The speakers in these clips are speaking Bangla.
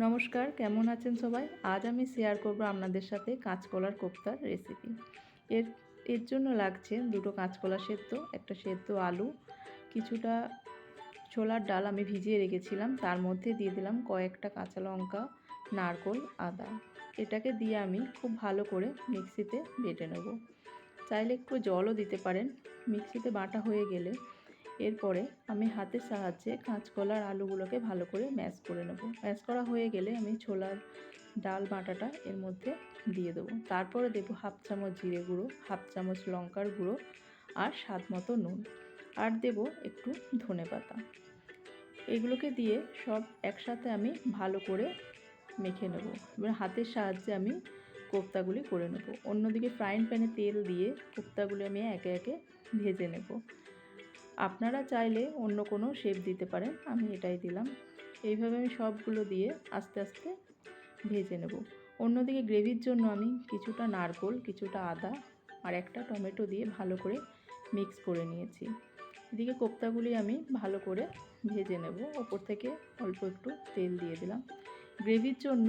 নমস্কার, কেমন আছেন সবাই? আজ আমি শেয়ার করব আপনাদের সাথে কাঁচকলার কোপ্তার রেসিপি। এর এর জন্য লাগছে দুটো কাঁচকলা সেদ্ধ, একটা সেদ্ধ আলু, কিছুটা ছোলার ডাল আমি ভিজিয়ে রেখেছিলাম, তার মধ্যে দিয়ে দিলাম কয়েকটা কাঁচা লঙ্কা, নারকেল, আদা। এটাকে দিয়ে আমি খুব ভালো করে মিক্সিতে বেটে নেব। চাইলে একটু জলও দিতে পারেন। মিক্সিতে বাটা হয়ে গেলে এরপরে আমি হাতের সাহায্যে কাঁচকলার আলুগুলোকে ভালো করে ম্যাশ করে নেব। ম্যাশ করা হয়ে গেলে আমি ছোলার ডাল বাটাটা এর মধ্যে দিয়ে দেবো। তারপরে দেবো হাফ চামচ জিরে গুঁড়ো, হাফ চামচ লঙ্কার গুঁড়ো আর স্বাদ মতো নুন, আর দেবো একটু ধনেপাতা। এগুলোকে দিয়ে সব একসাথে আমি ভালো করে মেখে নেব। এবার হাতের সাহায্যে আমি কোপ্তাগুলি করে নেব। অন্যদিকে ফ্রাইং প্যানে তেল দিয়ে কোপ্তাগুলি আমি একে একে ভেজে নেব। আপনারা চাইলে অন্য কোনো শেপ দিতে পারেন, আমি এটাই দিলাম। এইভাবে আমি সবগুলো দিয়ে আস্তে আস্তে ভেজে নেব। অন্যদিকে গ্রেভির জন্য আমি কিছুটা নারকেল, কিছুটা আদা আর একটা টমেটো দিয়ে ভালো করে মিক্স করে নিয়েছি। এদিকে কোপ্তাগুলি আমি ভালো করে ভেজে নেব। ওপর থেকে অল্প একটু তেল দিয়ে দিলাম। গ্রেভির জন্য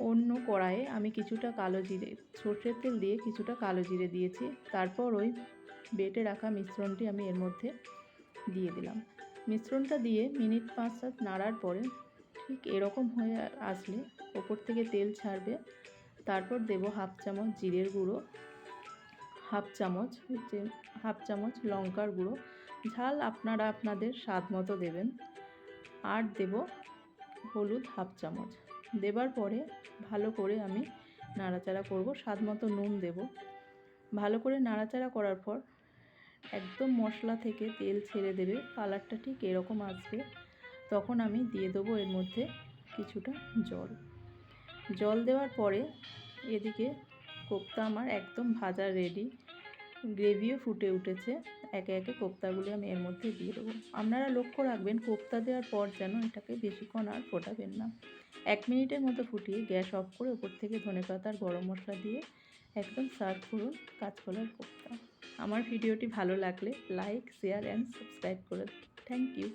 অন্য কড়াইয়ে আমি কিছুটা কালো জিরে, সর্ষের তেল দিয়ে কিছুটা কালো জিরে দিয়েছি। তারপর ওই বেটে রাখা মিশ্রণটি আমি এর মধ্যে দিয়ে দিলাম। মিশ্রণটা দিয়ে মিনিট 5-7 নাড়ার পরে ঠিক এরকম হয়ে আসলে ওপর থেকে তেল ছাড়বে। তারপর দেব হাফ চামচ জিরের গুঁড়ো, হাফ চামচ লঙ্কার গুঁড়ো, ঝাল আপনারা আপনাদের স্বাদ মতো দেবেন, আর দেব হলুদ হাফ চামচ। দেবার পরে ভালো করে আমি নাড়াচাড়া করব। স্বাদ মতো নুন দেব। ভালো করে নাড়াচাড়া করার পর একদম মশলা থেকে তেল ছেড়ে দেবে, কালারটা ঠিক এরকম আসবে। তখন আমি দিয়ে দেবো এর মধ্যে কিছুটা জল দেওয়ার পরে এদিকে কোপ্তা আমার একদম ভাজা রেডি, গ্রেভিও ফুটে উঠেছে। একে একে কোপ্তাগুলি আমি এর মধ্যে দিয়ে দেবো। আপনারা লক্ষ্য রাখবেন কোপ্তা দেওয়ার পর যেন এটাকে বেশিক্ষণ আর ফোটাবেন না। 1 মিনিটের মতো ফুটিয়ে গ্যাস অফ করে ওপর থেকে ধনেপাতা আর গরম মশলা দিয়ে একদম সার্ভ করুন কাঁচকলার কোপ্তা। আমার ভিডিওটি ভালো লাগলে লাইক, শেয়ার অ্যান্ড সাবস্ক্রাইব করে দিন। Thank you.